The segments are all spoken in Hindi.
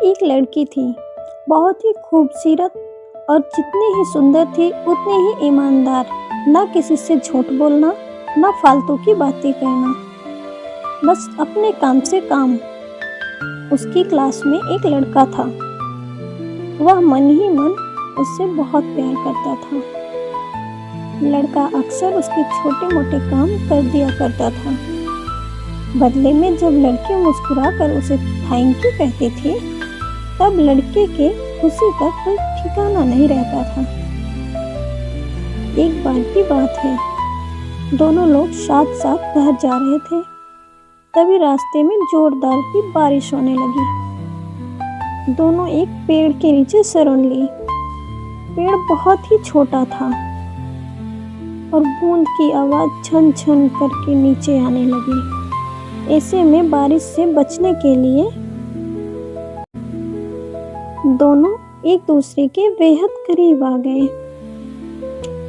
एक लड़की थी, बहुत ही खूबसूरत और जितनी ही सुंदर थी उतनी ही ईमानदार। ना किसी से झूठ बोलना, ना फालतू की बातें करना, बस अपने काम से काम। उसकी क्लास में एक लड़का था। वह मन ही मन उससे बहुत प्यार करता था। लड़का अक्सर उसके छोटे मोटे काम कर दिया करता था। बदले में जब लड़की मुस्कुराकर उसे थैंक यू कहती थी, तब लड़के के खुशी का कोई ठिकाना नहीं रहता था। एक बार की बात है, दोनों लोग साथ साथ घर जा रहे थे। तभी रास्ते में जोरदार की बारिश होने लगी। दोनों एक पेड़ के नीचे शरण ली। पेड़ बहुत ही छोटा था और बूंद की आवाज छन छन करके नीचे आने लगी। ऐसे में बारिश से बचने के लिए दोनों एक दूसरे के बेहद करीब आ गए।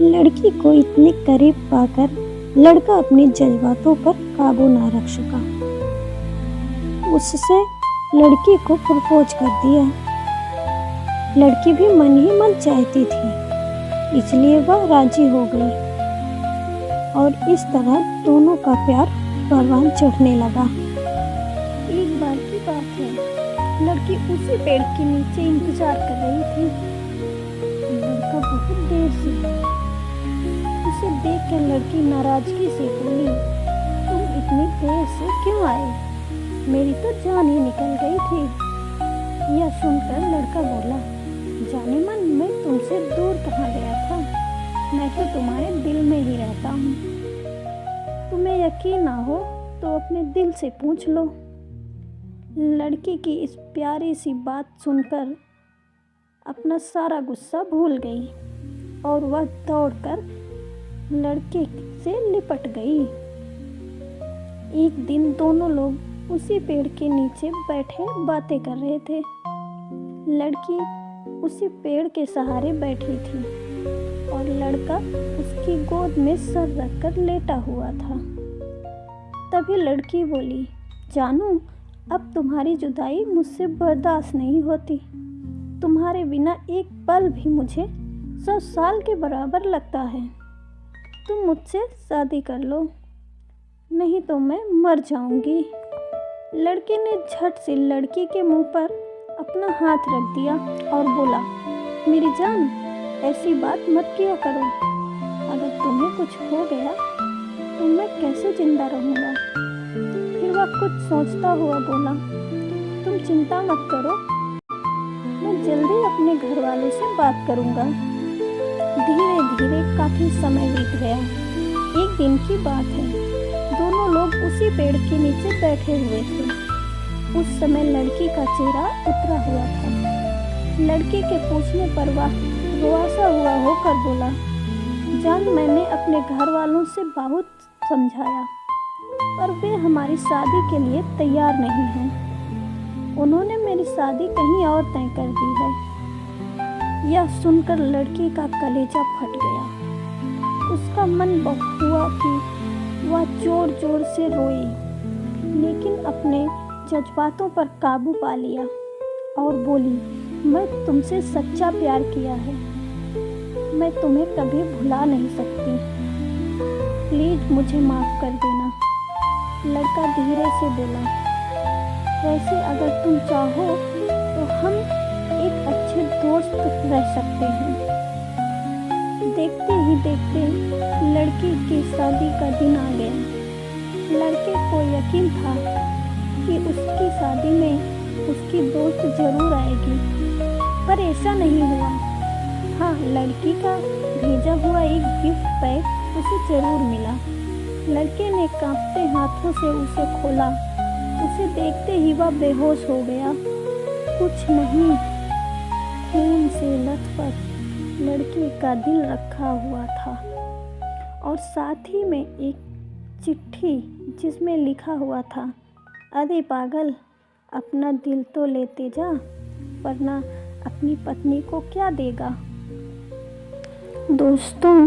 लड़की को इतने करीब पाकर लड़का अपने जज्बातों पर काबू ना रख सका। उससे लड़की को प्रपोज कर दिया। लड़की भी मन ही मन चाहती थी, इसलिए वह राजी हो गई और इस तरह दोनों का प्यार परवान चढ़ने लगा। एक बार की बात है, लड़की उसी पेड़ के नीचे इंतजार कर रही थी। लड़का बहुत देर से आया। उसे देखकर लड़की नाराजगी से बोली, तुम इतनी देर से क्यों आए? मेरी तो जान ही निकल गई थी। यह सुनकर लड़का बोला, जाने मन मैं तुमसे दूर कहाँ गया था, मैं तो तुम्हारे दिल में ही रहता हूँ। तुम्हें यकीन ना हो तो अपने दिल से पूछ लो। लड़की की इस प्यारी सी बात सुनकर अपना सारा गुस्सा भूल गई और वह दौड़कर लड़के से लिपट गई। एक दिन दोनों लोग उसी पेड़ के नीचे बैठे बातें कर रहे थे। लड़की उसी पेड़ के सहारे बैठी थी और लड़का उसकी गोद में सर रखकर लेटा हुआ था। तभी लड़की बोली, जानू, अब तुम्हारी जुदाई मुझसे बर्दाश्त नहीं होती। तुम्हारे बिना एक पल भी मुझे 100 साल के बराबर लगता है। तुम मुझसे शादी कर लो, नहीं तो मैं मर जाऊंगी। लड़के ने झट से लड़की के मुंह पर अपना हाथ रख दिया और बोला, मेरी जान, ऐसी बात मत किया करो। अगर तुम्हें कुछ हो गया तो मैं कैसे जिंदा रहूँगा? फिर वह कुछ सोचता हुआ बोला, तुम चिंता मत करो, मैं जल्दी अपने घर वालों से बात करूँगा। धीरे धीरे काफ़ी समय बीत गया। एक दिन की बात है, दोनों लोग उसी पेड़ के नीचे बैठे हुए थे। उस समय लड़की का चेहरा उतरा हुआ था। लड़के के पूछने पर वह रुआसा हुआ होकर बोला, जान, मैंने अपने घर वालों से बहुत समझाया पर वे हमारी शादी के लिए तैयार नहीं हैं। उन्होंने मेरी शादी कहीं और तय कर दी है। यह सुनकर लड़की का कलेजा फट गया। उसका मन हुआ कि वह जोर जोर से रोई, लेकिन अपने जज्बातों पर काबू पा लिया और बोली, मैं तुमसे सच्चा प्यार किया है, मैं तुम्हें कभी भुला नहीं सकती। प्लीज मुझे माफ़ कर देना। लड़का धीरे से बोला, वैसे अगर तुम चाहो तो हम एक अच्छे दोस्त रह सकते हैं। देखते ही देखते लड़की की शादी का दिन आ गया। लड़के को यकीन था कि उसकी शादी में उसकी दोस्त जरूर आएगी, पर ऐसा नहीं हुआ। हाँ, लड़की का भेजा हुआ एक गिफ्ट पैक उसे जरूर मिला। लड़के ने कांपते हाथों से उसे खोला। उसे देखते ही वह बेहोश हो गया। कुछ नहीं, खून से लथपथ लड़के का दिल रखा हुआ था और साथ ही में एक चिट्ठी जिसमें लिखा हुआ था, अरे पागल, अपना दिल तो लेते जा, वरना अपनी पत्नी को क्या देगा। दोस्तों,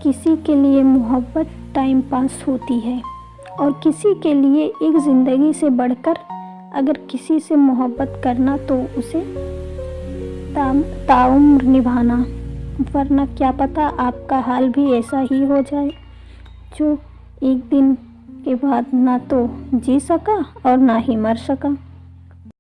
किसी के लिए मोहब्बत टाइम पास होती है और किसी के लिए एक ज़िंदगी से बढ़कर अगर किसी से मोहब्बत करना तो उसे ताउम्र निभाना, वरना क्या पता आपका हाल भी ऐसा ही हो जाए जो एक दिन के बाद ना तो जी सका और ना ही मर सका।